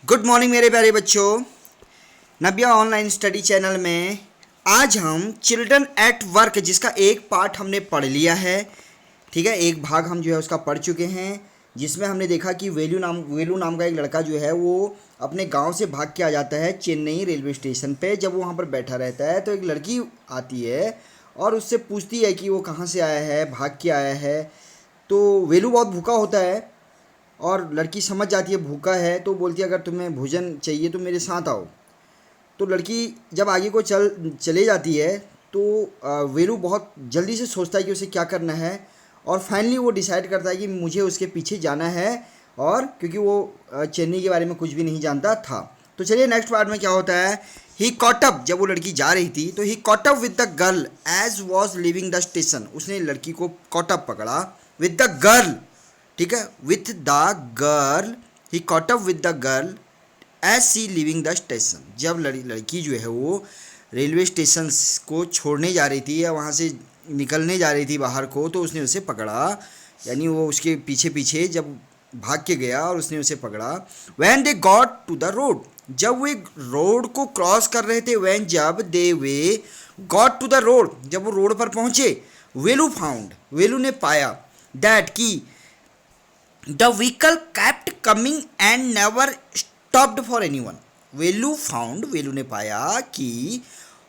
Good morning मेरे प्यारे बच्चों। नबिया ऑनलाइन स्टडी चैनल में आज हम चिल्ड्रन एट वर्क जिसका एक पार्ट हमने पढ़ लिया है। ठीक है, एक भाग हम जो है उसका पढ़ चुके हैं, जिसमें हमने देखा कि वेलू नाम का एक लड़का जो है वो अपने गांव से भाग के आ जाता है चेन्नई रेलवे स्टेशन पे। जब वो वहाँ पर बैठा रहता है तो एक लड़की आती है और उससे पूछती है कि वो कहाँ से आया है, भाग के आया है। तो वेलू बहुत भूखा होता है और लड़की समझ जाती है भूखा है, तो बोलती है अगर तुम्हें भोजन चाहिए तो मेरे साथ आओ। तो लड़की जब आगे को चले जाती है तो वीरू बहुत जल्दी से सोचता है कि उसे क्या करना है, और फाइनली वो डिसाइड करता है कि मुझे उसके पीछे जाना है, और क्योंकि वो चेन्नई के बारे में कुछ भी नहीं जानता था। तो चलिए नेक्स्ट पार्ट में क्या होता है। ही कॉट अप, जब वो लड़की जा रही थी तो he caught up with the girl as was leaving the station. उसने लड़की को कॉट अप पकड़ा विद द गर्ल, ठीक है, with the girl. He caught up with the girl as she leaving the station. जब लड़की जो है वो रेलवे स्टेशन को छोड़ने जा रही थी या वहाँ से निकलने जा रही थी बाहर को, तो उसने उसे पकड़ा, यानी वो उसके पीछे पीछे जब भाग के गया और उसने उसे पकड़ा। When they got to the road, जब वे रोड को क्रॉस कर रहे थे, वैन जब दे वे गॉट टू द रोड, जब वो रोड पर पहुंचे, वेलू फाउंड, वेलू ने पाया, दैट की the vehicle kept coming and never stopped for anyone. Velu found, Velu ने पाया कि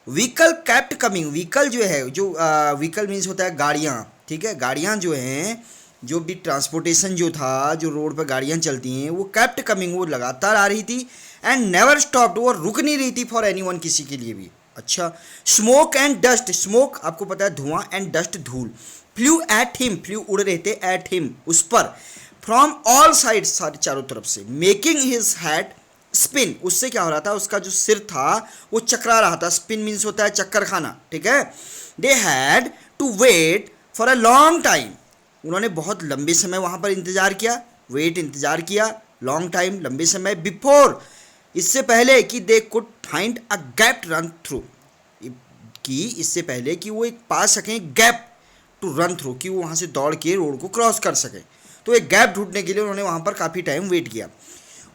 व्हीकल kept कमिंग, व्हीकल जो है, जो व्हीकल मीन्स होता है गाड़ियाँ, ठीक है, गाड़ियाँ जो हैं, जो भी ट्रांसपोर्टेशन जो था, जो रोड पर गाड़ियाँ चलती हैं, वो kept कमिंग, वो लगातार आ रही थी, एंड नेवर स्टॉप्ड, वो रुक नहीं रही थी, फॉर एनीवन, किसी के लिए भी। अच्छा, स्मोक एंड डस्ट, स्मोक आपको पता है धुआं, एंड डस्ट धूल, फ्लू एट हिम, फ्लू उड़ रहे थे, एट हिम उस पर, फ्रॉम ऑल साइड, सारे चारों तरफ से, मेकिंग हिज हेड स्पिन, उससे क्या हो रहा था, उसका जो सिर था वो चकरा रहा था। स्पिन मीन्स होता है चक्कर खाना, ठीक है। They had to wait for a long time, उन्होंने बहुत लंबे समय वहाँ पर इंतज़ार किया, वेट इंतज़ार किया, लॉन्ग टाइम लंबे समय, बिफोर इससे पहले कि they could find a gap run through, कि इससे पहले कि वो एक पा सकें गैप टू रन थ्रू, कि वो वहाँ से दौड़ के रोड को क्रॉस कर सकें। तो एक गैप ढूंढने के लिए उन्होंने वहाँ पर काफ़ी टाइम वेट किया।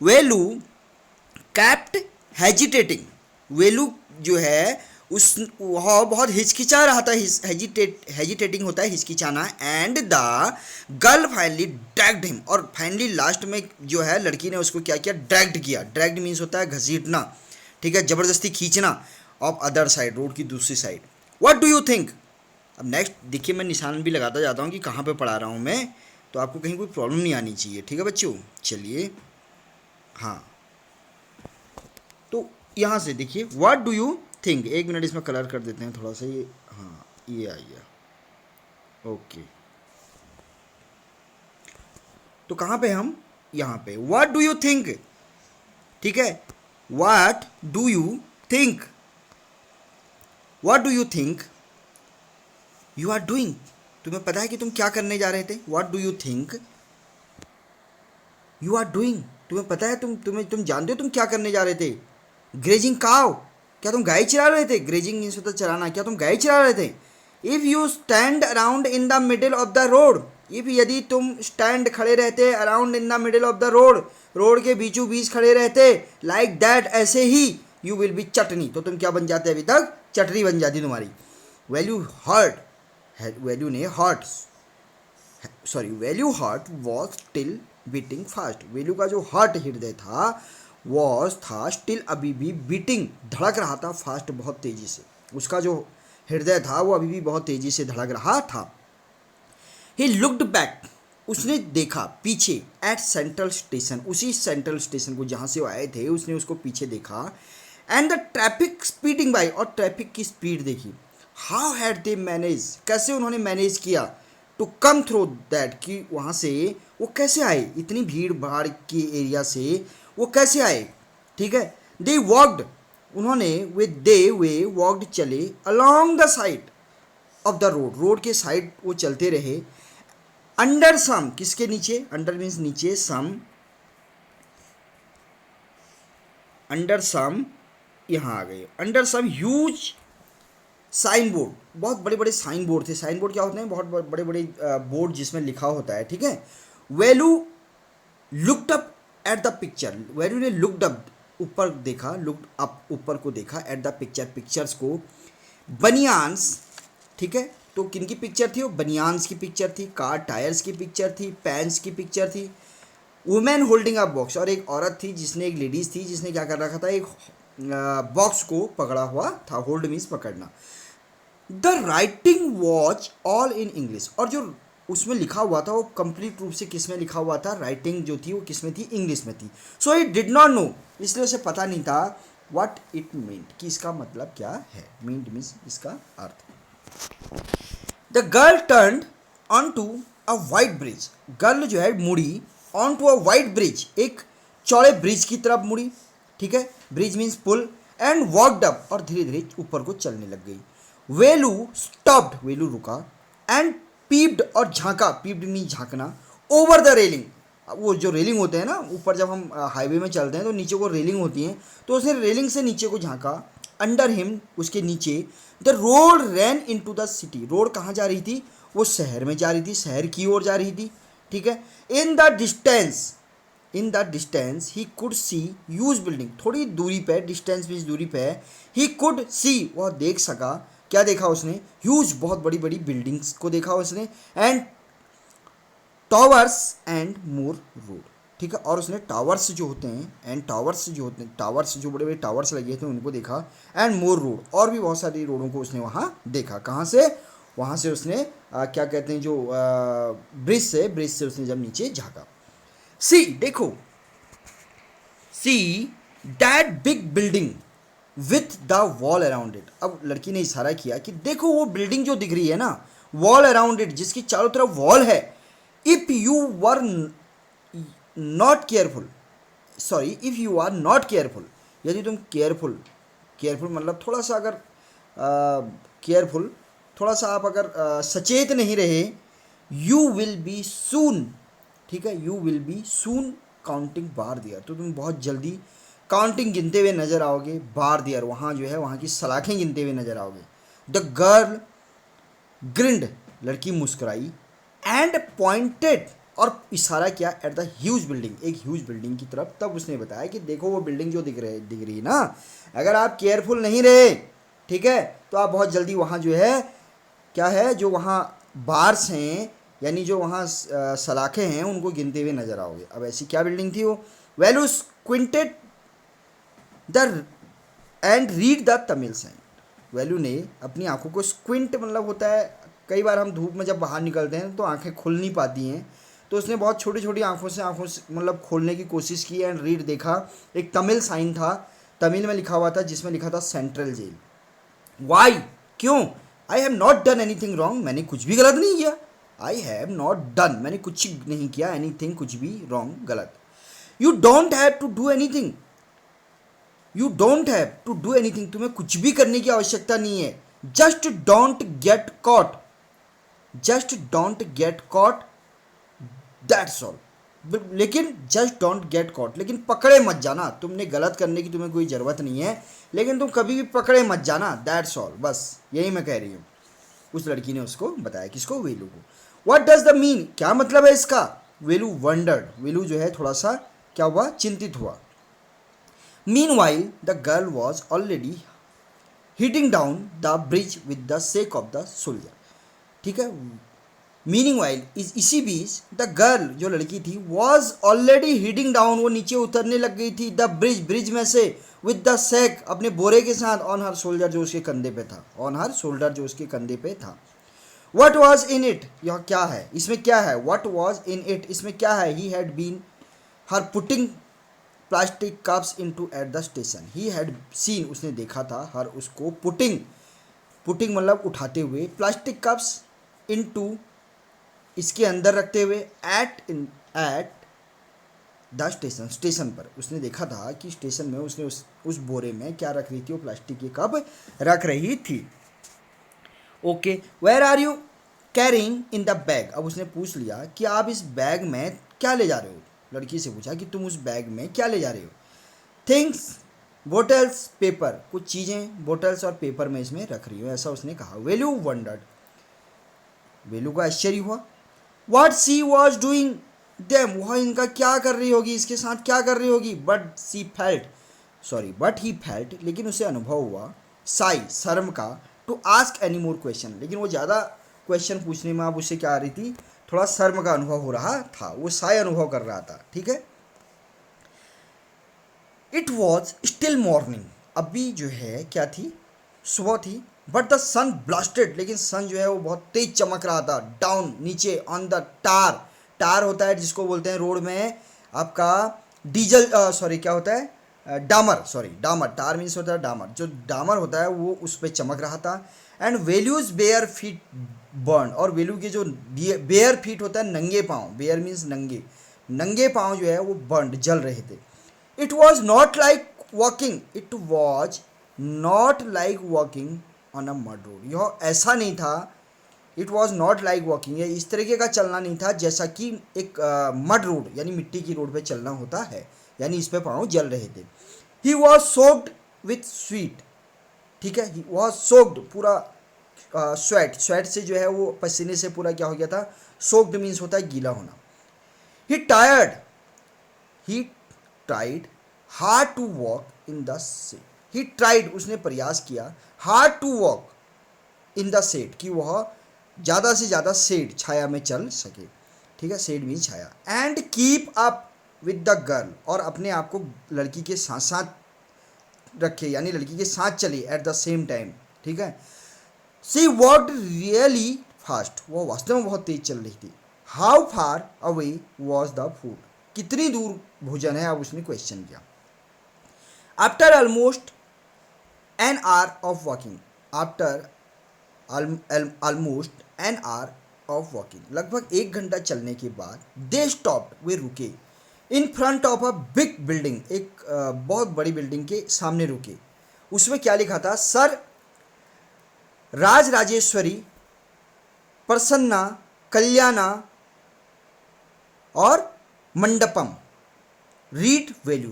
वेलू कैप्ट हेजिटेटिंग, वेलू जो है उस वह बहुत हिचकिचा रहा था, हेजिटेटिंग होता है हिचकिचाना, and the girl finally dragged him, और फाइनली लास्ट में जो है लड़की ने उसको क्या किया, ड्रैग्ड किया। ड्रैग्ड मीन्स होता है घसीटना, ठीक है, ज़बरदस्ती खींचना, ऑफ अदर साइड, रोड की दूसरी side. What do you think. अब नेक्स्ट देखिए, मैं निशान भी लगाता जाता हूँ कि कहाँ पे पढ़ा रहा हूँ मैं, तो आपको कहीं कोई प्रॉब्लम नहीं आनी चाहिए, ठीक है बच्चों। चलिए, हाँ, तो यहाँ से देखिए, व्हाट डू यू थिंक, एक मिनट इसमें कलर कर देते हैं थोड़ा सा, ये हाँ ये आ गया, ओके। तो कहाँ पे हम, यहाँ पे, व्हाट डू यू थिंक, ठीक है, what do you think, what do you think you are doing, तुम्हें पता है कि तुम क्या करने जा रहे थे। What do you think you are doing, तुम्हें पता है, तुम जानते हो तुम क्या करने जा रहे थे। ग्रेजिंग काव, क्या तुम गाय चरा रहे थे, ग्रेजिंग मीन्स होता है चराना, क्या तुम गाय चरा रहे थे। If you stand around in the middle of the road, if यदि तुम स्टैंड खड़े रहते around in the middle of the road, road के बीचों बीच खड़े रहते, लाइक दैट, ऐसे ही, यू विल बी चटनी, तो तुम क्या बन जाते, अभी तक चटनी बन जाती तुम्हारी। वैल्यू हर्ट, वैल्यू ने heart, sorry, Valli heart was still beating fast, Valli का जो हार्ट हृदय था वॉज था स्टिल, अभी भी बीटिंग, धड़क रहा था, फास्ट बहुत तेजी से, उसका जो हृदय था वो अभी भी बहुत तेजी से धड़क रहा था। ही लुक्ड बैक, उसने देखा पीछे, एट सेंट्रल स्टेशन, उसी सेंट्रल स्टेशन को जहाँ से वो आए थे, उसने उसको पीछे देखा, and the traffic speeding by, और ट्रैफिक की स्पीड देखी। हाउ हैड दे मैनेज, कैसे उन्होंने मैनेज किया, टू कम थ्रू दैट, कि वहाँ से वो कैसे आए, इतनी भीड़ भाड़ के एरिया से वो कैसे आए, ठीक है। दे वॉकड, उन्होंने वे वॉकड, चले, along the side of the road, road के साइड वो चलते रहे, अंडर सम, किसके नीचे, अंडर मीन्स नीचे, सम, अंडर सम, यहाँ आ गए, under some huge sign board, बहुत बड़े बड़े साइन बोर्ड थे। साइन बोर्ड क्या होते हैं, बहुत बड़े बड़े बोर्ड जिसमें लिखा होता है, ठीक है। Velu looked up at the picture, Velu ने लुकड अप, ऊपर देखा, लुकड अप, ऊपर को देखा, एट द पिक्चर, पिक्चर्स को, बनियान्स, ठीक है, तो किन की पिक्चर थी वो, बनियान्स की पिक्चर थी, कार टायर्स की पिक्चर थी, पैंट्स की पिक्चर थी, वुमेन होल्डिंग अ बॉक्स, और एक औरत थी जिसने, एक लेडीज थी जिसने क्या कर रखा था, एक बॉक्स को पकड़ा हुआ था, होल्ड मीन्स पकड़ना। The writing watch all in English, और जो उसमें लिखा हुआ था वो कंप्लीट रूप से किस में लिखा हुआ था, राइटिंग जो थी वो किस में थी, इंग्लिश में थी। So it did not know, इसलिए उसे पता नहीं था व्हाट इट मीन्ट, कि इसका मतलब क्या है, मीन्ट मीन्स इसका अर्थ। The girl turned on to a white bridge, girl जो है मुड़ी, on to a white bridge, एक चौड़े ब्रिज की तरफ मुड़ी, ठीक है, ब्रिज मीन्स पुल, एंड वॉकड अप, और धीरे धीरे ऊपर को चलने लग गई। वेलू स्टॉप्ड, वेलू रुका, एंड पीप्ड, और झांका, पीप्ड मीन्स झांकना, ओवर द रेलिंग, वो जो रेलिंग होते हैं ना ऊपर, जब हम हाईवे में चलते हैं तो नीचे को रेलिंग होती हैं, तो उसने रेलिंग से नीचे को झांका, अंडर हिम, उसके नीचे, the road ran into the city, road कहाँ जा रही थी, वो शहर में जा रही थी, शहर की ओर जा रही थी, ठीक है। In the distance, in the distance he could see huge building, थोड़ी दूरी पे, डिस्टेंस मीन्स दूरी पे, ही कुड सी, वह देख सका, क्या देखा उसने, ह्यूज, बहुत बड़ी बड़ी बिल्डिंग्स को देखा उसने, and towers and more road, ठीक है, और उसने टावर्स जो होते हैं, एंड टावर्स जो होते हैं, टावर्स जो बड़े बड़े टावर्स लगे थे उनको देखा, एंड मोर रोड, और भी बहुत सारी रोडों को उसने वहाँ देखा। कहाँ से, वहाँ से उसने क्या कहते हैं जो ब्रिज से उसने जब नीचे झाँका। सी, देखो, see that big building with the wall around it, अब लड़की ने इशारा किया कि देखो वो बिल्डिंग जो दिख रही है ना, वॉल अराउंड इट, जिसकी चारों तरफ वॉल है, if you were not careful, sorry, if you are not careful, यदि तुम केयरफुल, केयरफुल मतलब थोड़ा सा अगर केयरफुल, थोड़ा सा आप अगर सचेत नहीं रहे, यू विल बी सून, ठीक है, you will be soon counting bar there, तो तुम बहुत जल्दी काउंटिंग गिनते हुए नजर आओगे, बार दियर, वहाँ जो है वहाँ की सलाखें गिनते हुए नजर आओगे। द गर्ल ग्रिंड, लड़की मुस्कुराई, एंड पॉइंटेड, और इशारा किया एट द ह्यूज बिल्डिंग, एक ह्यूज बिल्डिंग की तरफ। तब उसने बताया कि देखो वो बिल्डिंग जो दिख रही है ना, अगर आप केयरफुल नहीं रहे, ठीक है, तो आप बहुत जल्दी वहाँ जो है, क्या है, जो वहाँ बार्स हैं, यानी जो वहाँ सलाखें हैं, उनको गिनते हुए नजर आओगे। अब ऐसी क्या बिल्डिंग थी वो, Valli squinted the end read the Tamil sign, Valli ने अपनी आंखों को, स्क्विंट मतलब होता है, कई बार हम धूप में जब बाहर निकलते हैं तो आंखें खुल नहीं पाती हैं, तो उसने बहुत छोटी छोटी आंखों से मतलब खोलने की कोशिश की, एंड रीड देखा, एक तमिल साइन था, तमिल में लिखा हुआ था, जिसमें लिखा था सेंट्रल जेल। वाई, क्यों, I have not done anything wrong, मैंने कुछ भी गलत नहीं किया, आई हैव नॉट डन, मैंने कुछ नहीं किया, एनीथिंग, कुछ भी, रॉन्ग, गलत। You don't have to do anything, you don't have to do anything, तुम्हें कुछ भी करने की आवश्यकता नहीं है, just don't get caught, just don't get caught, that's all, लेकिन जस्ट डोंट गेट कॉट, लेकिन पकड़े मत जाना, तुमने गलत करने की तुम्हें कोई ज़रूरत नहीं है, लेकिन तुम कभी भी पकड़े मत जाना, दैट्स ऑल, बस यही मैं कह रही हूँ। उस लड़की ने उसको बताया, किसको, वेलू को। व्हाट डज द मीन, क्या मतलब है इसका, वेलू वंडर्ड, वेलू जो है थोड़ा सा क्या हुआ, चिंतित हुआ। Meanwhile, the girl was already heading down the bridge with the sake of the soldier, ठीक है। मीनिंग इसी बीच द गर्ल, जो लड़की थी, वॉज ऑलरेडी हीडिंग डाउन, वो नीचे उतरने लग गई थी, द ब्रिज, ब्रिज में से, विद द सैक, अपने बोरे के साथ, ऑन हर शोल्डर, जो उसके कंधे पे था, ऑन हर शोल्डर, जो उसके कंधे पे था। वट वॉज इन इट, यह क्या है, इसमें क्या है, वट वॉज इन इट, इसमें क्या है, he had been her putting plastic cups into at the station, he had seen, उसने देखा था, हर उसको, पुटिंग, पुटिंग मतलब उठाते हुए, प्लास्टिक कप्स इनटू, इसके अंदर रखते हुए, एट द स्टेशन, स्टेशन पर उसने देखा था कि स्टेशन में उसने उस बोरे में क्या रख रही थी, वो प्लास्टिक के कप रख रही थी। Okay, where are you carrying in the bag, अब उसने पूछ लिया कि आप इस बैग में क्या ले जा रहे हो, लड़की से पूछा कि तुम उस बैग में क्या ले जा रहे हो। थिंग्स, बोटल्स, पेपर, कुछ चीज़ें बोटल्स और पेपर में इसमें रख रही हो, ऐसा उसने कहा। वेलू वंडर्ड, वेलू को आश्चर्य हुआ। What she was doing, them, वह इनका क्या कर रही होगी, इसके साथ क्या कर रही होगी, बट ही फेल्ट, लेकिन उसे अनुभव हुआ, साई, शर्म का, to ask any more question, लेकिन वो ज़्यादा क्वेश्चन पूछने में अब उसे क्या आ रही थी, थोड़ा शर्म का अनुभव हो रहा था, वो साई अनुभव कर रहा था, ठीक है। इट वॉज स्टिल मॉर्निंग, अभी जो है क्या थी, सुबह थी, बट द सन ब्लास्टेड, लेकिन सन जो है वो बहुत तेज चमक रहा था, डाउन, नीचे, ऑन द टार, टार होता है जिसको बोलते हैं रोड में आपका डीजल, सॉरी क्या होता है, डामर, सॉरी डामर, टार मीन्स होता है डामर, जो डामर होता है वो उस पर चमक रहा था। And values bare feet burn, और वेल्यू के जो बेयर फीट होता है नंगे पाँव, बेयर मीन्स नंगे, नंगे पाँव जो है वो बर्न, जल रहे थे। It was not like walking, it was not like walking on a mud road, यह ऐसा नहीं था, it was not like walking, ये इस तरीके का चलना नहीं था जैसा कि एक मड रोड यानी मिट्टी की रोड पे चलना होता है, यानी इस पे पाँव जल रहे थे। He was soaked with sweet, ठीक है, ही वॉज सोक्ड, पूरा स्वेट, स्वेट से जो है वो पसीने से पूरा क्या हो गया था, सोक्ड मीन्स होता है गीला होना। He tired, he tried hard to walk in the sand, he tried, उसने प्रयास किया, hard to walk in the sand, कि वह ज़्यादा से ज़्यादा सेड, छाया में चल सके, ठीक है, said mean Chhaya. And keep up with the girl, और अपने आप को लड़की के साथ साथ रखे, यानी लड़की के साथ चले एट द सेम टाइम, ठीक है। सी वॉकड रियली फास्ट, वो वास्तव में बहुत तेज चल रही थी। How far away was the food, कितनी दूर भोजन है, अब उसने क्वेश्चन किया। After almost an hour of walking, after almost an hour of walking, लगभग 1 घंटा चलने के बाद, दे स्टॉप्ड, वे रुके, in front of a big building, एक बहुत बड़ी बिल्डिंग के सामने रुके। उसमें क्या लिखा था, सर राज राजेश्वरी प्रसन्ना कल्याणा और मंडपम, रीड वैल्यू,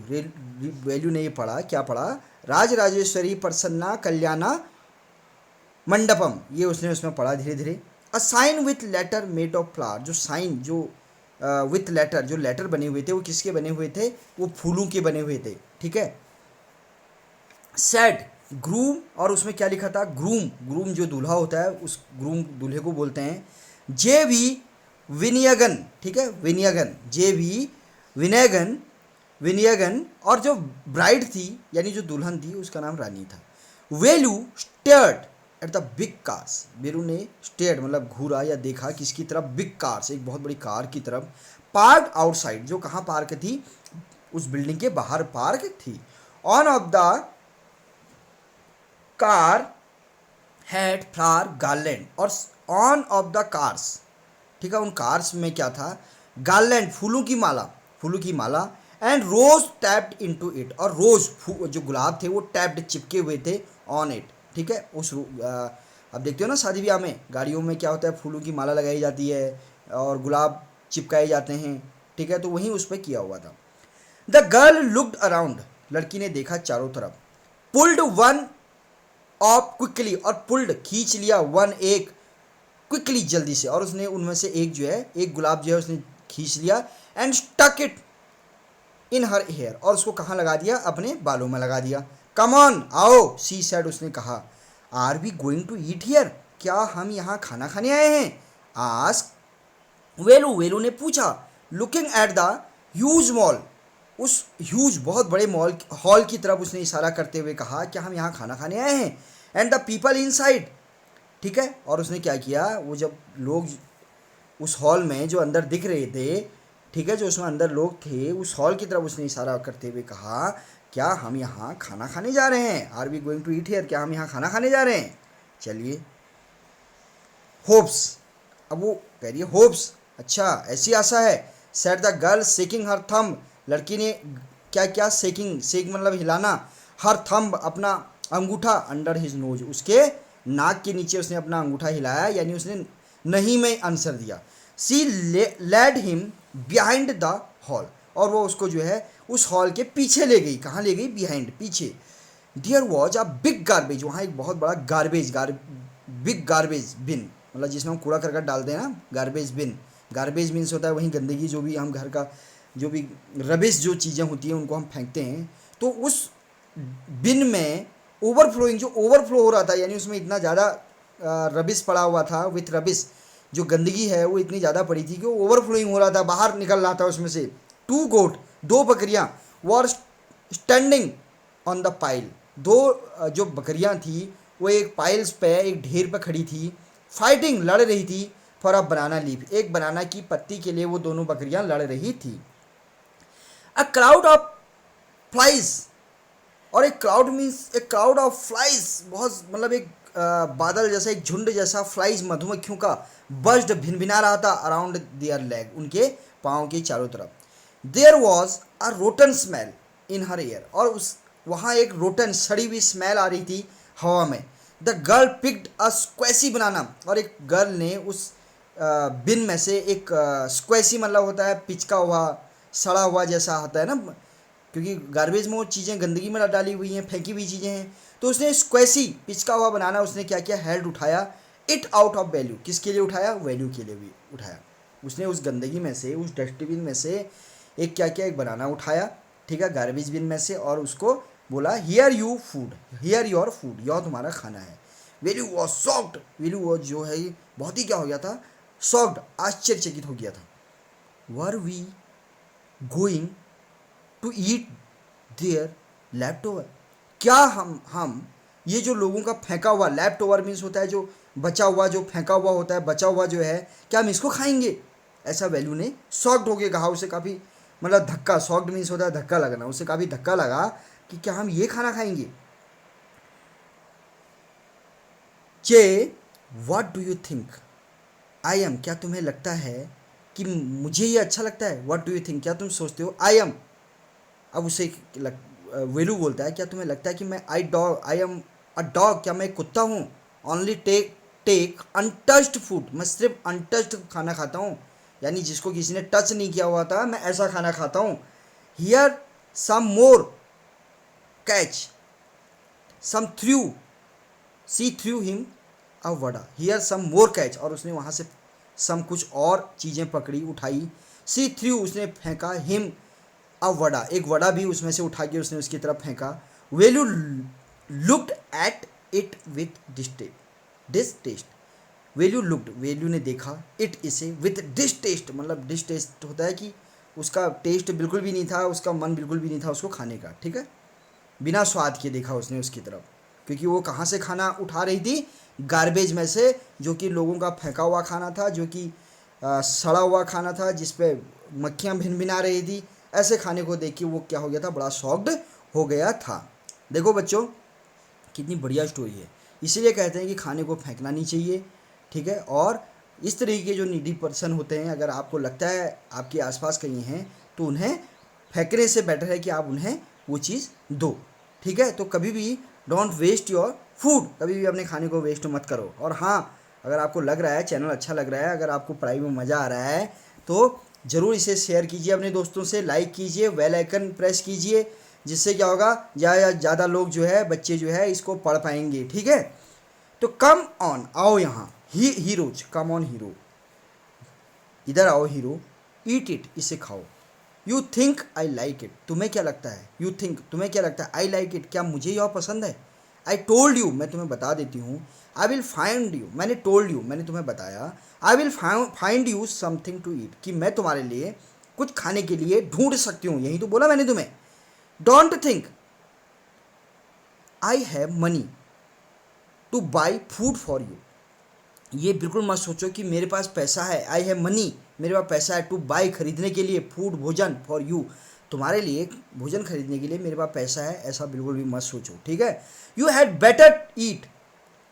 वैल्यू नहीं पढ़ा, क्या पढ़ा, राज राजेश्वरी प्रसन्ना कल्याणा मंडपम, ये उसने उसमें पढ़ा धीरे धीरे। A sign with letter made of flower, जो साइन, जो विथ लेटर, जो लेटर बने हुए थे वो किसके बने हुए थे, वो फूलों के बने हुए थे, ठीक है। सेड ग्रूम, और उसमें क्या लिखा था, ग्रूम, ग्रूम जो दूल्हा होता है उस ग्रूम दूल्हे को बोलते हैं। जे वी विनियगन, ठीक है, विनियगन, जे वी विनयगन, विनियगन, और जो ब्राइड थी यानी जो दुल्हन थी उसका नाम रानी था। Velu stared at the big cars, Velu ने स्टेयर्ड मतलब घूरा या देखा किसकी तरफ, बिग कार्स, एक बहुत बड़ी कार की तरफ, पार्क आउटसाइड, जो कहाँ पार्क थी, उस बिल्डिंग के बाहर पार्क थी। On off the car had flower garland, और ऑन ऑफ द कार्स, ठीक है, उन कार्स में क्या था, गार्लैंड, फूलों की माला, फूलों की माला, and Rose tapped into it, और रोज जो गुलाब थे वो टैप्ड, चिपके हुए थे ऑन इट, ठीक है, उस अब देखते हो ना शादी ब्याह में गाड़ियों में क्या होता है, फूलों की माला लगाई जाती है और गुलाब चिपकाए जाते हैं, ठीक है, तो वहीं उस पर किया हुआ था। द गर्ल लुक्ड अराउंड, लड़की ने देखा चारों तरफ, पुल्ड वन ऑफ क्विकली, और पुल्ड खींच लिया, वन एक, क्विकली जल्दी से, और उसने उनमें से एक जो है, एक गुलाब जो है उसने खींच लिया, and stuck it in her hair, और उसको कहाँ लगा दिया, अपने बालों में लगा दिया। कम ऑन आओ, सी सेड, उसने कहा। Are we going to eat here, क्या हम यहाँ खाना खाने आए हैं, आस्क वेलू, वेलू ने पूछा, looking at the huge mall, उस ह्यूज बहुत बड़े मॉल हॉल की तरफ उसने इशारा करते हुए कहा, क्या हम यहाँ खाना खाने आए हैं, एंड द पीपल इनसाइड, ठीक है, और उसने क्या किया, वो जब लोग उस हॉल में जो अंदर दिख रहे थे, ठीक है, जो उसमें अंदर लोग थे, उस हॉल की तरफ उसने इशारा करते हुए कहा, क्या हम यहाँ खाना खाने जा रहे हैं, are we going to eat here, क्या हम यहाँ खाना खाने जा रहे हैं, चलिए। होप्स, अब वो कह रही है होप्स, अच्छा ऐसी आशा है, set the girl shaking her thumb, लड़की ने क्या क्या, शेकिंग, शेक मतलब हिलाना, हर थंब अपना अंगूठा, अंडर हिज नोज, उसके नाक के नीचे उसने अपना अंगूठा हिलाया, यानी उसने नहीं में आंसर दिया। She led him behind the hall, और वो उसको जो है उस हॉल के पीछे ले गई, कहाँ ले गई, बिहाइंड, पीछे। There was a big garbage, वहाँ एक बहुत बड़ा गार्बेज, बिग गार्बेज बिन, मतलब जिसमें हम कूड़ा करकट डालते हैं ना, गार्बेज बिन, गार्बेज मीन्स होता है वहीं गंदगी, जो भी हम घर का जो भी रबिश जो चीज़ें होती हैं उनको हम फेंकते हैं। तो उस बिन में ओवरफ्लोइंग, जो ओवरफ्लो हो रहा था, यानी उसमें इतना ज़्यादा रबिश पड़ा हुआ था, विथ रबिश जो गंदगी है वो इतनी ज़्यादा पड़ी थी कि वो ओवरफ्लोइंग हो रहा था, बाहर निकल रहा था उसमें से। टू गोट, दो बकरियां were standing on the pile, दो जो बकरियां थी वो एक पाइल्स पे, एक ढेर पे खड़ी थी। फाइटिंग, लड़ रही थी फॉर अ बनाना लीफ, एक बनाना की पत्ती के लिए वो दोनों बकरियां लड़ रही थी। अ क्राउड ऑफ फ्लाइज, और एक क्राउड मीन्स एक क्राउड ऑफ फ्लाइज, बहुत मतलब एक बादल जैसा, एक झुंड जैसा फ्लाइज मधुमक्खियों का बज्ड भिनभिना रहा था अराउंड देयर लेग, उनके पाँव के चारों तरफ। There was a rotten smell in her air, और उस वहाँ एक रोटन सड़ी हुई स्मेल आ रही थी हवा में। द गर्ल पिक्ड अ स्क्वैसी बनाना, और एक गर्ल ने उस बिन में से एक स्क्वैसी मतलब होता है पिचका हुआ, सड़ा हुआ जैसा होता है ना, क्योंकि गार्बेज में वो चीज़ें गंदगी में डाली हुई हैं, फेंकी हुई चीज़ें हैं। तो उसने स्क्वैसी पिचका हुआ बनाना उसने क्या किया, हेल्ड उठाया, इट आउट ऑफ वैल्यू, किसके लिए उठाया, वैल्यू के लिए भी उठाया। उसने उस गंदगी में से, उस डस्टबिन में से एक क्या किया, एक बनाना उठाया, ठीक है, गार्बेज बिन में से, और उसको बोला here you food, here your food, यह तुम्हारा खाना है। Value was shocked, value was जो है बहुत ही क्या हो गया था, शॉक्ड, आश्चर्यचकित हो गया था। Were we going to eat their left over, क्या हम ये जो लोगों का फेंका हुआ, लेफ्ट ओवर मीन्स होता है जो बचा हुआ, जो फेंका हुआ होता है, बचा हुआ जो है, क्या हम इसको खाएंगे, ऐसा वैल्यू ने शॉक्ड होके कहा। उसे काफ़ी मतलब धक्का, शॉक्ड मीन्स होता है धक्का लगना, उसे काफ़ी धक्का लगा कि क्या हम ये खाना खाएंगे। चे what do you think I am, क्या तुम्हें लगता है कि मुझे ये अच्छा लगता है, व्हाट डू यू थिंक, क्या तुम सोचते हो, आई एम। अब उसे वेलू बोलता है क्या तुम्हें लगता है कि मैं आई एम अ डॉग, क्या मैं एक कुत्ता हूँ, ओनली टेक अनटच्ड फूड, मैं सिर्फ अनटच्ड खाना खाता हूँ, यानी जिसको किसी ने टच नहीं किया हुआ था, मैं ऐसा खाना खाता हूँ। Here some more catch some threw she threw him a vada, here some more catch, और उसने वहाँ से सम कुछ और चीज़ें पकड़ी, उठाई। सी थ्रू, उसने फेंका, हिम अ वड़ा, एक वड़ा भी उसमें से उठा के उसने उसकी तरफ फेंका। Velu looked at it with distaste, Velu looked, Velu ने देखा, इट इसे, विथ डिसटेस्ट मतलब डिसटेस्ट होता है कि उसका टेस्ट बिल्कुल भी नहीं था, उसका मन बिल्कुल भी नहीं था उसको खाने का, ठीक है, बिना स्वाद के देखा उसने उसकी तरफ, क्योंकि वो कहाँ से खाना उठा रही थी, गार्बेज में से, जो कि लोगों का फेंका हुआ खाना था, जो कि सड़ा हुआ खाना था, जिस पे मक्खियाँ भिन भिना रही थी। ऐसे खाने को देख के वो क्या हो गया था, बड़ा शॉक्ड हो गया था। देखो बच्चों, कितनी बढ़िया स्टोरी है। इसीलिए कहते हैं कि खाने को फेंकना नहीं चाहिए, ठीक है। और इस तरीके के जो नीडी पर्सन होते हैं, अगर आपको लगता है आपके आसपास कहीं हैं, तो उन्हें फेंकने से बेटर है कि आप उन्हें वो चीज़ दो, ठीक है। तो कभी भी डोंट वेस्ट योर फूड, कभी भी अपने खाने को वेस्ट मत करो। और हाँ, अगर आपको लग रहा है चैनल अच्छा लग रहा है, अगर आपको पढ़ाई में मज़ा आ रहा है, तो ज़रूर इसे शेयर कीजिए अपने दोस्तों से, लाइक कीजिए, बेल आइकन प्रेस कीजिए, जिससे क्या होगा, ज़्यादा लोग जो है, बच्चे जो है, इसको पढ़ पाएंगे, ठीक है। तो कम ऑन, आओ यहाँ, हीरोज, कम ऑन हीरो, इधर आओ हीरो, ईट इट, इसे खाओ। You think I like it, तुम्हें क्या लगता है, यू थिंक, तुम्हें क्या लगता है, आई लाइक इट, क्या मुझे यह पसंद है। आई टोल्ड यू, मैं तुम्हें बता देती हूँ। आई विल फाइंड यू, मैंने टोल्ड यू, मैंने तुम्हें बताया। I will find you something to eat, कि मैं तुम्हारे लिए कुछ खाने के लिए ढूंढ सकती हूँ, यही तो बोला मैंने तुम्हें। Don't think I have money two by food for you, ये बिल्कुल मत सोचो कि मेरे पास पैसा है, आई हैव मनी, मेरे पास पैसा है, टू बाई, खरीदने के लिए, फूड, भोजन, फॉर यू, तुम्हारे लिए भोजन खरीदने के लिए मेरे पास पैसा है, ऐसा बिल्कुल भी मत सोचो, ठीक है। You had better eat,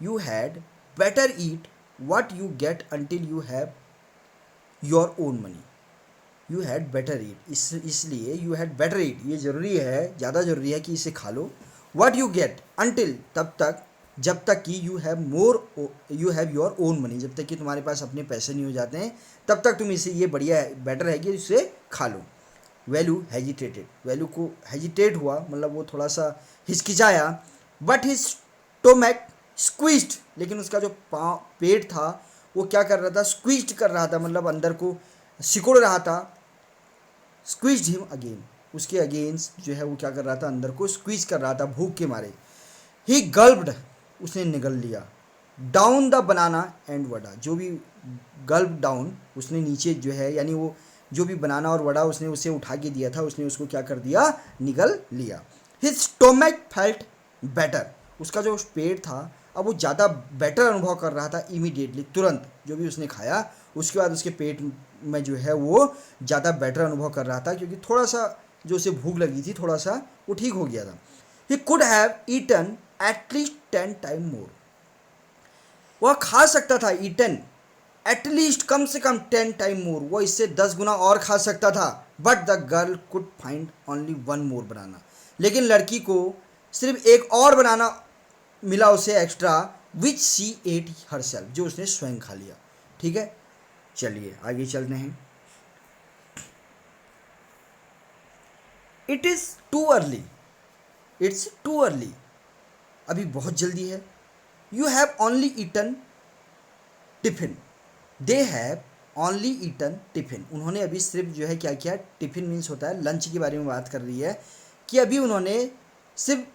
you had better eat what you get until you have your own money, you had better eat, इसलिए यू हैड बेटर ईट, ये ज़रूरी है, ज़्यादा ज़रूरी है कि इसे खा लो। व्हाट यू गेट अंटिल, तब तक, जब तक कि you have your own money, जब तक कि तुम्हारे पास अपने पैसे नहीं हो जाते हैं, तब तक तुम इसे, ये बढ़िया है, बेटर है कि इसे खा लो। वैल्यू हेजिटेटेड, वैल्यू को हेजिटेट हुआ, मतलब वो थोड़ा सा हिचकिचाया। बट हिज स्टोमैक स्क्वीज्ड, लेकिन उसका जो पेट था वो क्या कर रहा था, स्क्वीज्ड कर रहा था, मतलब अंदर को सिकोड़ रहा था, स्क्वीज्ड हिम अगेन, उसके अगेंस्ट जो है वो क्या कर रहा था, अंदर को स्क्वीज कर रहा था भूख के मारे। ही गल्प्ड, उसने निगल लिया, down the banana and vada, जो भी गल्प डाउन, उसने नीचे जो है यानी वो जो भी बनाना और वड़ा उसने उसे उठा के दिया था, उसने उसको क्या कर दिया, निगल लिया। हिज स्टोमक फेल्ट बेटर, उसका जो पेट था अब वो ज़्यादा बेटर अनुभव कर रहा था इमीडिएटली, तुरंत जो भी उसने खाया उसके बाद उसके पेट में जो है वो ज़्यादा बेटर अनुभव कर रहा था, क्योंकि थोड़ा सा जो उसे भूख लगी थी थोड़ा सा वो ठीक हो गया था। He could have eaten at least 10 time more, वह खा सकता था, ईटन एटलीस्ट कम से कम 10 टाइम मोर, वो इससे 10 गुना और खा सकता था। But the girl could find only 1 मोर बनाना, लेकिन लड़की को सिर्फ एक और बनाना मिला उसे एक्स्ट्रा, विच सी एट हरसेल्फ, जो उसने स्वयं खा लिया। ठीक है, चलिए आगे चलते हैं। It is too early, it's too early, अभी बहुत जल्दी है। You have only eaten tiffin, they have only eaten tiffin, उन्होंने अभी सिर्फ जो है क्या किया, टिफिन मीन्स होता है लंच के बारे में बात कर रही है, कि अभी उन्होंने सिर्फ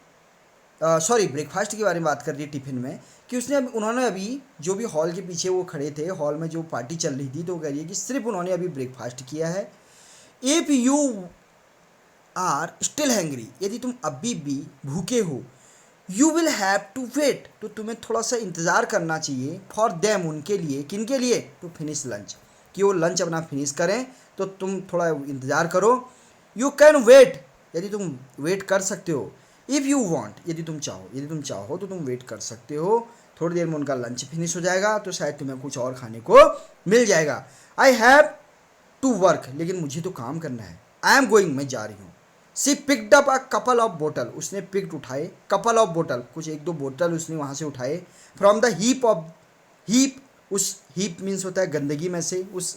सॉरी ब्रेकफास्ट के बारे में बात कर रही है टिफिन में, कि उन्होंने अभी जो भी हॉल के पीछे वो खड़े थे, हॉल में जो पार्टी चल रही थी, तो वो कह रही है कि सिर्फ उन्होंने अभी ब्रेकफास्ट किया है। If you are still hungry, यदि तुम अभी भी भूखे हो, you will have to wait, तो तुम्हें थोड़ा सा इंतज़ार करना चाहिए, फॉर देम, उनके लिए, किन के लिए, टू फिनिश लंच, कि वो लंच अपना फिनिश करें, तो तुम थोड़ा इंतज़ार करो। यू कैन वेट, यदि तुम वेट कर सकते हो। इफ़ यू वॉन्ट, यदि तुम चाहो तो तुम वेट कर सकते हो, थोड़ी देर में उनका लंच फिनिश हो जाएगा तो शायद तुम्हें कुछ और खाने को मिल जाएगा। आई हैव टू वर्क, लेकिन मुझे तो काम करना है। आई एम गोइंग, मैं जा रही हूँ। She picked up a couple of bottle, उसने पिक्ड उठाए, कपल ऑफ बोतल, कुछ एक दो बोतल उसने वहाँ से उठाए, from the heap of, heap, उस हीप मीन्स होता है गंदगी में से, उस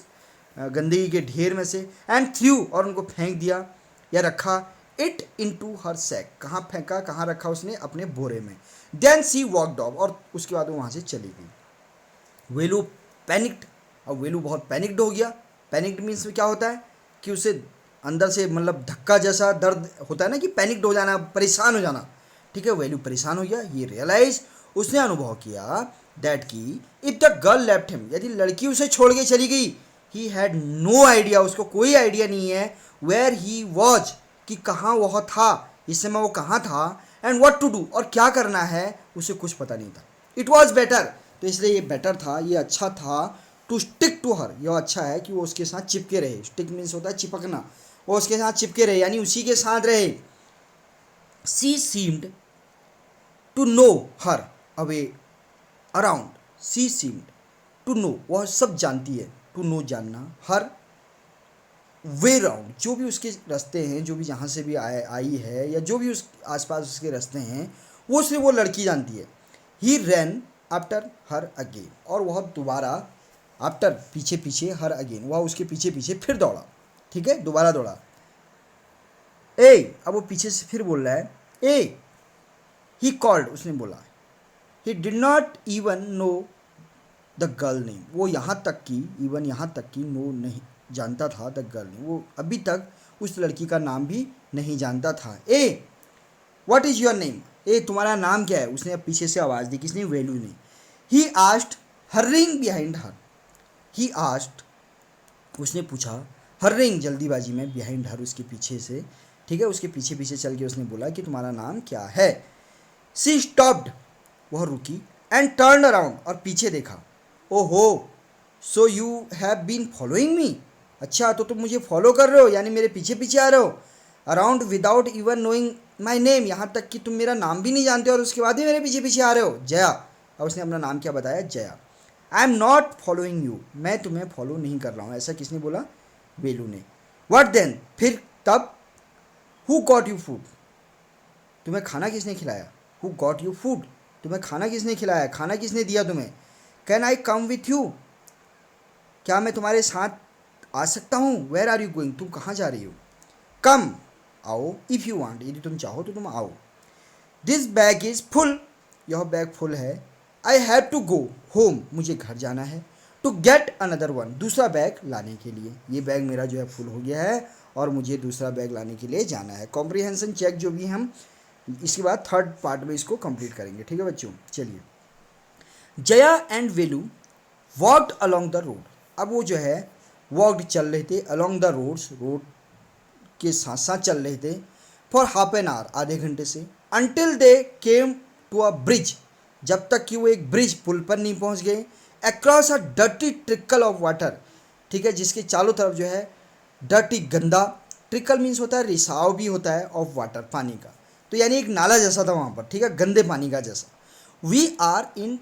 गंदगी के ढेर में से, एंड थ्रू, और उनको फेंक दिया या रखा, it into her sack, कहाँ फेंका, कहाँ रखा उसने, अपने बोरे में। देन सी वॉकड ऑफ, और उसके बाद वो वहाँ से चली गई। वेलू पैनिक्ड, अब वेलू बहुत पैनिक्ड हो गया। पैनिक्ड मीन्स क्या होता है कि उसे अंदर से मतलब धक्का जैसा दर्द होता है ना, कि पैनिक्ड हो जाना, परेशान हो जाना। ठीक है, वेलू परेशान हो गया। ये रियलाइज, उसने अनुभव किया, दैट की if the girl left him, यदि लड़की उसे छोड़ के चली गई, ही हैड नो आइडिया, उसको कोई आइडिया नहीं है, वेयर ही वॉज, कि कहाँ वह था, इस समय वो कहाँ था, एंड व्हाट टू डू, और क्या करना है, उसे कुछ पता नहीं था। इट वॉज बेटर, तो इसलिए ये बेटर था, ये अच्छा था, टू स्टिक टू हर, यह अच्छा है कि वो उसके साथ चिपके रहे। स्टिक मीन्स होता है चिपकना, वो उसके साथ चिपके रहे, यानी उसी के साथ रहे। She seemed to know her away around, she seemed to know, वह सब जानती है, टू नो जानना, हर वे राउंड, जो भी उसके रास्ते हैं, जो भी जहाँ से भी आई है, या जो भी उस आसपास उसके रास्ते हैं, वो सिर्फ वो लड़की जानती है। ही रैन आफ्टर हर अगेन, और वह दोबारा, आफ्टर पीछे पीछे, हर अगेन, वह उसके पीछे पीछे फिर दौड़ा। ठीक है, दोबारा दौड़ा। ए, अब वो पीछे से फिर बोल रहा है, ए, ही कॉल्ड, उसने बोला। ही did not even know the girl name, वो यहाँ तक कि, इवन यहाँ तक कि नो नहीं जानता था, द गर्ल नेम, वो अभी तक उस लड़की का नाम भी नहीं जानता था। ए, व्हाट इज़ योर नेम, ए तुम्हारा नाम क्या है, उसने अब पीछे से आवाज़ दी, किसने, वेलू ने। He asked hurrying behind her, he asked, उसने पूछा, हर्रिंग जल्दीबाजी में, बिहाइंड हर उसके पीछे से। ठीक है, उसके पीछे पीछे चल के उसने बोला कि तुम्हारा नाम क्या है। सी स्टॉप्ड, वह रुकी, एंड टर्न अराउंड, और पीछे देखा। ओहो, so you have been following me, अच्छा तो तुम मुझे फॉलो कर रहे हो, यानी मेरे पीछे पीछे आ रहे हो। Around without even knowing my name, यहाँ तक कि तुम मेरा नाम भी नहीं जानते और उसके बाद भी मेरे पीछे पीछे आ रहे हो। जया, और उसने अपना नाम क्या बताया, Jaya. I am not following you, मैं तुम्हें फॉलो नहीं कर रहा हूँ, ऐसा किसने बोला, वेलू ने। व्हाट देन, फिर तब। हु गॉट यू फूड, तुम्हें खाना किसने खिलाया, हु गॉट यू फूड, तुम्हें खाना किसने खिलाया, खाना किसने दिया तुम्हें। Can I come with you, क्या मैं तुम्हारे साथ आ सकता हूँ। वेयर आर यू गोइंग, तुम कहाँ जा रही हो। कम, आओ, इफ़ यू वांट, यदि तुम चाहो तो तुम आओ। दिस बैग इज़ फुल, यह बैग फुल है। I have to go home, मुझे घर जाना है। टू गेट अनदर वन, दूसरा बैग लाने के लिए। ये बैग मेरा जो है फुल हो गया है और मुझे दूसरा बैग लाने के लिए जाना है। कॉम्प्रिहेंशन चेक जो भी हम इसके बाद थर्ड पार्ट में इसको कंप्लीट करेंगे, ठीक है बच्चों। चलिए, Jaya and Velu walked along the road. अब वो जो है वॉकड चल रहे थे अलोंग द रोड्स, रोड के साथ साथ चल रहे थे फॉर हाफ एन आवर, आधे घंटे से, until they came to a bridge, जब तक कि वो एक ब्रिज पुल पर नहीं पहुंच गए, across a dirty trickle of water, ठीक है, जिसके चारों तरफ जो है डर्टी गंदा, ट्रिकल मीन्स होता है रिसाव भी होता है, ऑफ वाटर पानी का, तो यानी एक नाला जैसा था वहाँ पर, ठीक है, गंदे पानी का जैसा। वी आर इन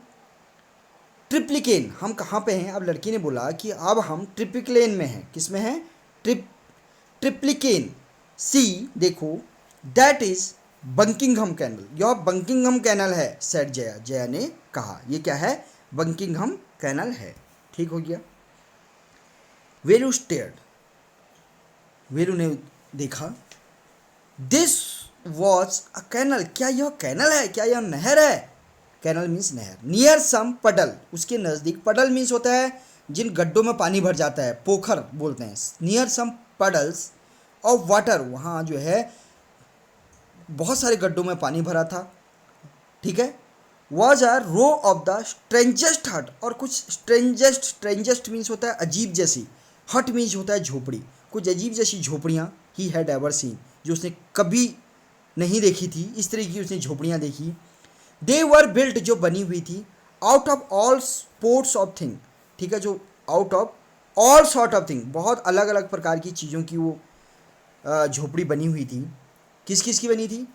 ट्रिप्लिकेन, हम कहाँ पे हैं? अब लड़की ने बोला कि अब हम ट्रिप्लिकेन में हैं। किस में हैं? ट्रिप्लिकेन। सी, देखो, दैट इज बंकिंगहम कैनल, यह बंकिंगहम कैनल है, सेड जया, जया ने कहा। ये क्या है? बंकिंगहम कैनल है, ठीक हो गया। वेलू स्टेयर्ड, वेलू ने देखा, दिस वॉज अ कैनल, क्या यह कैनल है? क्या यह नहर है? कैनल मीन्स नहर। नियर सम पडल, उसके नज़दीक, पडल मीन्स होता है जिन गड्ढों में पानी भर जाता है, पोखर बोलते हैं। Near some puddles of water, वहाँ जो है बहुत सारे गड्ढों में पानी भरा था, ठीक है। Was a row of the strangest hut, और कुछ स्ट्रेंजेस्ट मीन्स होता है अजीब जैसी, हट मीन्स होता है झोपड़ी, कुछ अजीब जैसी झोपड़ियाँ ही हैड एवर सीन, जो उसने कभी नहीं देखी थी, इस तरह की उसने झोपड़ियाँ देखी। दे वर बिल्ट, जो बनी हुई थी, out of all sports of thing, ठीक है, जो out of all sort of thing, बहुत अलग अलग प्रकार की चीज़ों की वो झोपड़ी बनी हुई थी। किस किस की बनी थी?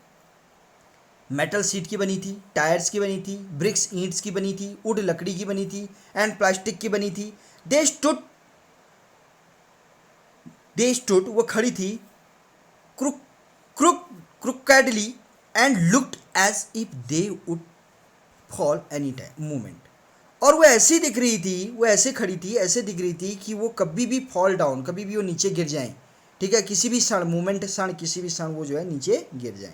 मेटल सीट की बनी थी, टायर्स की बनी थी, ब्रिक्स ईंट्स की बनी थी, वुड लकड़ी की बनी थी, एंड प्लास्टिक की बनी थी। दे स्टूड, वो खड़ी थी, crook crook crookedly, and looked as if they would fall any time moment, और वो ऐसी दिख रही थी, वो ऐसे खड़ी थी, ऐसे दिख रही थी कि वो कभी भी फॉल डाउन, कभी भी वो नीचे गिर जाएं, ठीक है, किसी भी क्षण, मोमेंट क्षण, किसी भी क्षण वो जो है नीचे गिर जाएं।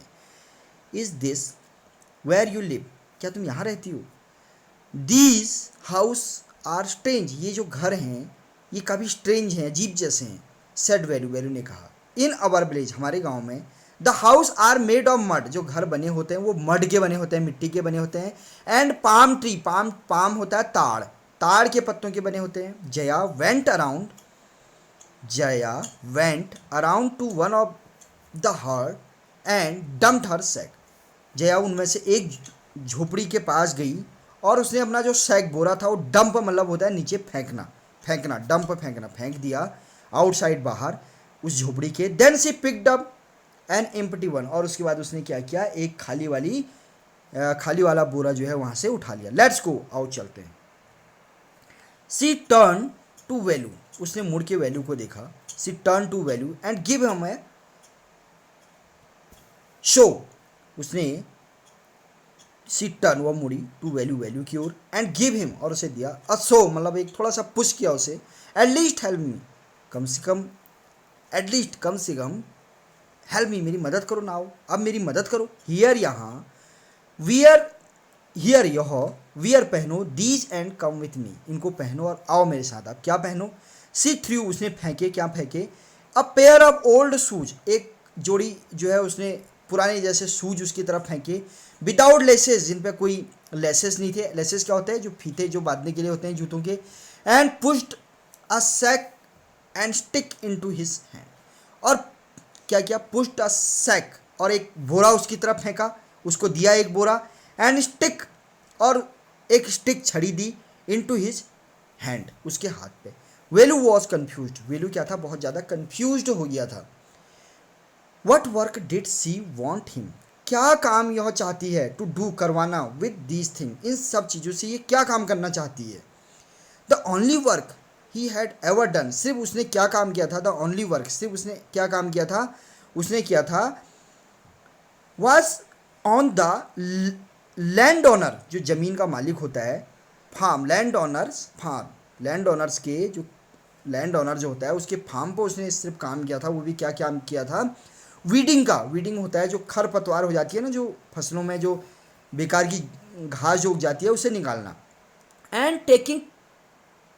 Is this where you live, क्या तुम यहाँ रहती हो? दीज हाउस आर स्ट्रेंज, ये जो घर हैं ये काफ़ी स्ट्रेंज हैं, अजीब जैसे हैं। सेड वेलू, वेलू ने कहा, इन अवर विलेज, हमारे गांव में, the house are made of mud, जो घर बने होते हैं वो मड के बने होते हैं, मिट्टी के बने होते हैं, एंड पाम ट्री, पाम होता है ताड़, ताड़ के पत्तों के बने होते हैं। Jaya went around to one of the hut and dumped her sack, Jaya उनमें से एक झोपड़ी के पास गई और उसने अपना जो सैक बोरा था वो डंप, मतलब होता है नीचे फेंकना, डंप फेंकना, फेंक दिया आउटसाइड, बाहर उस झोपड़ी के। Then she picked up an empty one, और उसके बाद उसने क्या किया? एक खाली वाला बोरा जो है वहाँ से उठा लिया। लेट्स गो, आओ चलते हैं। सी टर्न टू वेलू, उसने मुड़ के वेलू को देखा। She turn to Velu and give him a show, उसने सी टर्न, वो मुड़ी, टू वेलू, वेलू की ओर, एंड गिव हिम, और उसे दिया अ शो, मतलब एक थोड़ा सा पुश किया उसे। एटलीस्ट हेल्प मी, कम से कम, एटलीस्ट कम से कम, हेल्प मी, मेरी मदद करो ना, आओ अब मेरी मदद करो। हियर, यहाँ, वियर, हियर यह, वियर पहनो, these and come with me, इनको पहनो और आओ मेरे साथ। अब क्या पहनो? सी थ्रू, उसने फेंके, क्या फेंके? A pair of old shoes, एक जोड़ी जो है उसने पुराने जैसे शूज उसकी तरफ फेंके, विदाउट लेसेस, जिन पे कोई लेसेस नहीं थे। लेसेस क्या होते हैं? जो फीते जो बांधने के लिए होते हैं जूतों के। And pushed a sack and stick into his hand, और क्या किया? पुश्ड अ सैक, और एक बोरा उसकी तरफ फेंका, उसको दिया एक बोरा, एंड स्टिक, और एक स्टिक छड़ी दी, इनटू हिज हैंड, उसके हाथ पे। वेलू वॉज कन्फ्यूज्ड, वेलू क्या था? बहुत ज़्यादा कन्फ्यूज्ड हो गया था। What work did she want him, क्या काम यह चाहती है? टू डू, करवाना, विद दीज थिंग, इन सब चीज़ों से ये क्या काम करना चाहती है? The only work he had ever done, सिर्फ उसने क्या काम किया था? द ओनली वर्क, सिर्फ उसने क्या काम किया था? उसने किया था, was on the land owner, जो ज़मीन का मालिक होता है, फार्म, लैंड ओनर्स के जो लैंड ओनर जो होता है उसके फार्म पर उसने सिर्फ काम किया था। वो भी क्या काम किया था? वीडिंग का, वीडिंग होता है जो खरपतवार हो जाती है ना, जो फसलों में जो बेकार की घास जो उग जाती है उसे निकालना। एंड टेकिंग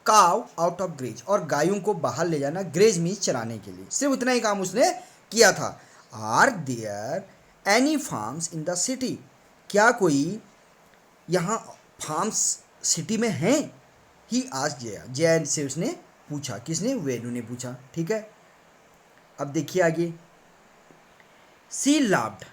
काव आउट ऑफ ग्रेज, और गायों को बाहर ले जाना, ग्रेज मीन्स चराने के लिए, सिर्फ इतना ही काम उसने किया था। Are there any farms in the city, क्या कोई यहाँ फार्म्स सिटी में हैं? ही आज जया, जया से उसने पूछा, किसने? वेलू ने पूछा। ठीक है, अब देखिए आगे। सी लाफ्ड,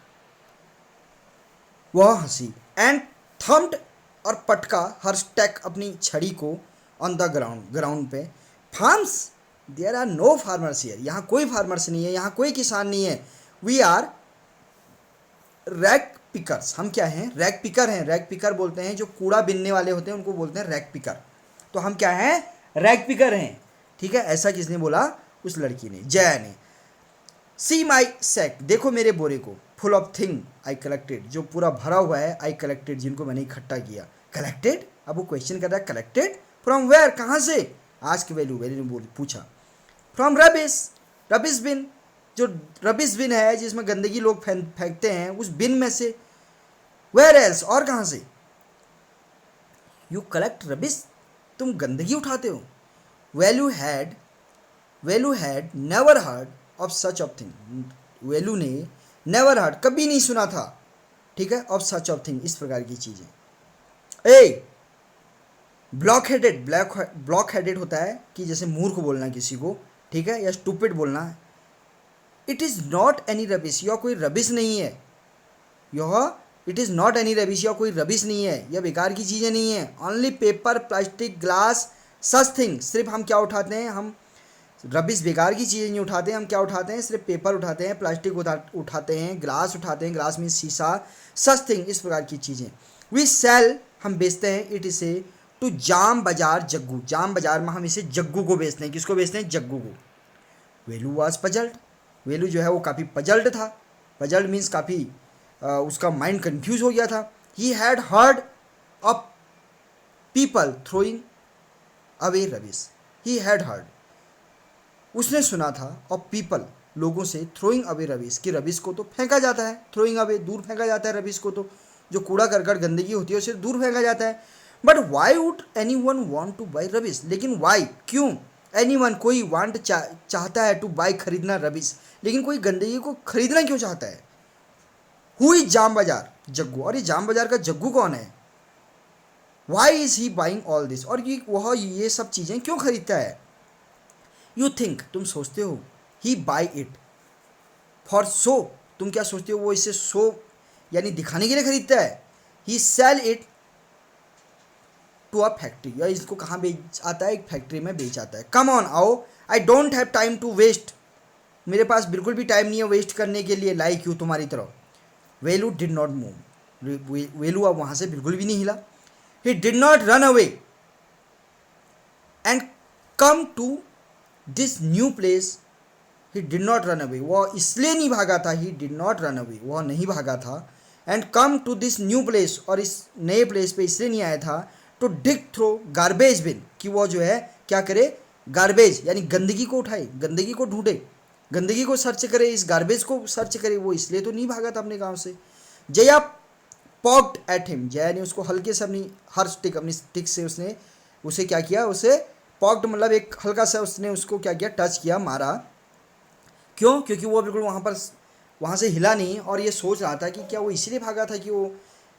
वह हंसी, एंड थम्ड, और पटका हर स्टैक, अपनी छड़ी को, ऑन द ग्राउंड, ग्राउंड पे। Farms, there are no farmers here, यहाँ कोई फार्मर्स नहीं है, यहाँ कोई किसान नहीं है। वी आर रैक पिकर्स, हम क्या हैं? रैक पिकर हैं। रैक पिकर बोलते हैं जो कूड़ा बिनने वाले होते हैं, उनको बोलते हैं रैक पिकर। तो हम क्या हैं? रैक पिकर हैं। ठीक है, ऐसा किसने बोला? उस लड़की ने, जया ने। सी माई सैक, देखो मेरे बोरे को, full of thing I collected, जो पूरा भरा हुआ है, आई कलेक्टेड, जिनको मैंने इकट्ठा किया। कलेक्टेड, अब वो क्वेश्चन कर रहा है, कलेक्टेड फ्रॉम वेयर, कहाँ से? आस्क वैल्यू, वैल्यू ने पूछा। फ्रॉम रबिश, रबिश बिन, जो रबिश बिन है जिसमें गंदगी लोग फेंकते हैं, उस बिन में से। वेयर एल्स, और कहाँ से? यू कलेक्ट रबिश, तुम गंदगी उठाते हो। Value had never heard of such of thing, value ने नेवर हर्ड, कभी नहीं सुना था, ठीक है, ऑफ सच ऑफ थिंग, इस प्रकार की चीज़ें। ए ब्लॉक हेडेड होता है कि जैसे मूर्ख बोलना किसी को, ठीक है, या स्टूपिड बोलना। It is not any rubbish, यह कोई रबिश नहीं है। It is not any rubbish, यह कोई रबिश नहीं है, यह बेकार की चीज़ें नहीं है। Only paper, plastic, glass, such thing, सिर्फ हम क्या उठाते हैं? हम रबिश, बेकार की चीज़ें नहीं उठाते हैं। हम क्या उठाते हैं? सिर्फ पेपर उठाते हैं, प्लास्टिक उठाते हैं, ग्लास उठाते हैं, ग्लास मीन्स शीशा, सच थिंग, इस प्रकार की चीज़ें। वी सेल, हम बेचते हैं, इट इसे टू जाम बाजार जग्गू, जाम बाजार में हम इसे जग्गू को बेचते हैं। किसको बेचते हैं? जग्गू को। वेलू वाज पजल्ड, वेलू जो है वो काफ़ी पजल्ड था। पजल्ड मीन्स काफ़ी उसका माइंड कंफ्यूज हो गया था। He had heard of people throwing away rubbish, he had heard, उसने सुना था, ऑफ पीपल, लोगों से, थ्रोइंग अवे रबिश, कि रबिश को तो फेंका जाता है, थ्रोइंग अवे, दूर फेंका जाता है रबिश को, तो जो कूड़ा करकट गंदगी होती है उसे दूर फेंका जाता है। But why would any one want two by rubbish, लेकिन वाई, क्यों? एनी वन, कोई वांट, चाहता है, टू बाई, खरीदना, रबिश, लेकिन कोई गंदगी को खरीदना क्यों चाहता है? हु इज जाम बाजार, जग्गू, और ये जाम बाजार का जग्गू कौन है? Why is he buying all this, और ये सब चीज़ें क्यों खरीदता है? यू थिंक, तुम सोचते हो, ही बाई इट फॉर शो, तुम क्या सोचते हो? वो इसे शो यानी दिखाने के लिए खरीदता है। He sell it to a factory, या इसको कहाँ बेच आता है? एक फैक्ट्री में बेच आता है। कम ऑन, आओ, I don't have time to waste, मेरे पास बिल्कुल भी टाइम नहीं है वेस्ट करने के लिए, लाइक यू, तुम्हारी तरह। Velu did not move, Velu अब वहाँ से बिल्कुल भी नहीं हिला। He did not run away and come to this new place, he did not run away, वह इसलिए नहीं भागा था, he did not run away, वह नहीं भागा था, and come to this new place, और इस नए प्लेस पे इसलिए नहीं आया था, to dig throw garbage bin, कि वो जो है क्या करे? गार्बेज यानी गंदगी को उठाए, गंदगी को ढूंढे, गंदगी को सर्च करे, इस गार्बेज को सर्च करे, वो इसलिए तो नहीं भागा था अपने गांव से। जया पॉक्ड एट हिम, जया ने उसको हल्के से अपनी स्टिक से उसने उसे क्या किया? उसे पॉक्ड मतलब एक हल्का सा उसने उसको क्या किया? टच किया, मारा। क्यों? क्योंकि वो बिल्कुल वहाँ से हिला नहीं, और ये सोच रहा था कि क्या वो इसलिए भागा था कि वो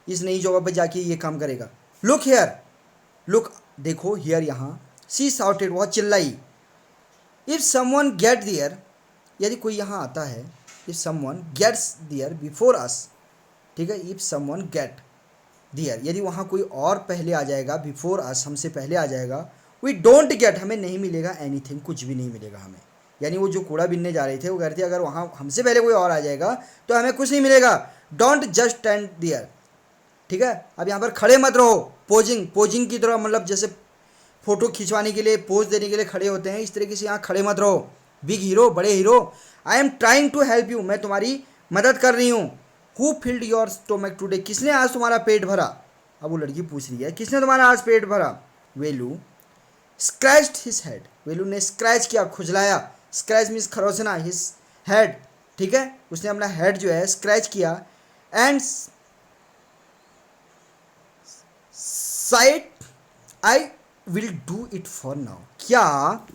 इस नई जगह पर जाके ये काम करेगा। लुक हियर, लुक, देखो, हियर, यहाँ। सी साउटेड, वह चिल्लाई। इफ समवन गेट दियर, यदि कोई यहाँ आता है, if someone gets there before us, ठीक है, इफ समवन गेट दियर, यदि वहाँ कोई और पहले आ जाएगा, बिफोर अस, हमसे पहले आ जाएगा, वी डोंट गेट, हमें नहीं मिलेगा एनीथिंग, कुछ भी नहीं मिलेगा हमें। यानी वो जो कूड़ा बिनने जा रहे थे वो कह रहे थे अगर वहाँ हमसे पहले कोई और आ जाएगा तो हमें कुछ नहीं मिलेगा। डोंट जस्ट स्टैंड दियर, ठीक है, अब यहाँ पर खड़े मत रहो। पोजिंग की तरह, मतलब जैसे फोटो खिंचवाने के लिए, पोज देने के लिए खड़े होते हैं, इस तरीके से यहाँ खड़े मत रहो। बिग हीरो, बड़े hero, I am trying to help you, मैं तुम्हारी मदद कर रही हूँ। Who filled your stomach today, किसने आज तुम्हारा पेट भरा? अब वो लड़की पूछ रही है किसने तुम्हारा आज पेट भरा? वेलू स्क्रैच्ड हिज हेड, वेलू ने स्क्रैच किया, खुजलाया, स्क्रैच मीन्स खरोचना, हिज हेड, ठीक है, उसने अपना हेड जो है स्क्रैच किया। And site I will do it for now, क्या,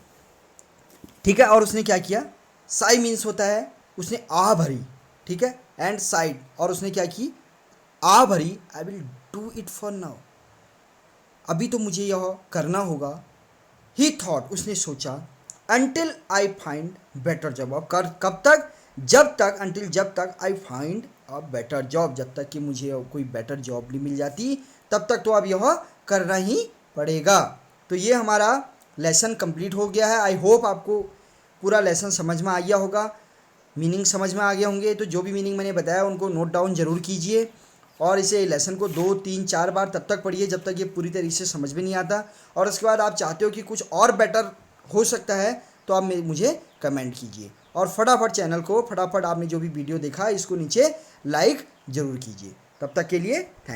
ठीक है। और उसने क्या किया, साई मीन्स होता है उसने आ भरी, ठीक है, एंड साइड, और उसने क्या की, आ भरी, I will do it for now, अभी तो मुझे यह करना होगा। ही थॉट, उसने सोचा, until I find better job, और कर कब तक, जब तक, अंटिल जब तक, I find a better job, जब तक कि मुझे कोई बेटर जॉब नहीं मिल जाती तब तक तो अब यह करना ही पड़ेगा। तो ये हमारा लेसन कंप्लीट हो गया है। आई होप आपको पूरा लेसन समझ में आ गया होगा, मीनिंग समझ में आ गए होंगे। तो जो भी मीनिंग मैंने बताया उनको नोट डाउन ज़रूर कीजिए, और इसे लेसन को 2 3 4 बार तब तक पढ़िए जब तक ये पूरी तरीके से समझ में नहीं आता। और उसके बाद आप चाहते हो कि कुछ और बेटर हो सकता है तो आप मुझे कमेंट कीजिए, और फटाफट चैनल को, फटाफट आपने जो भी वीडियो देखा इसको नीचे लाइक ज़रूर कीजिए। तब तक के लिए थैंक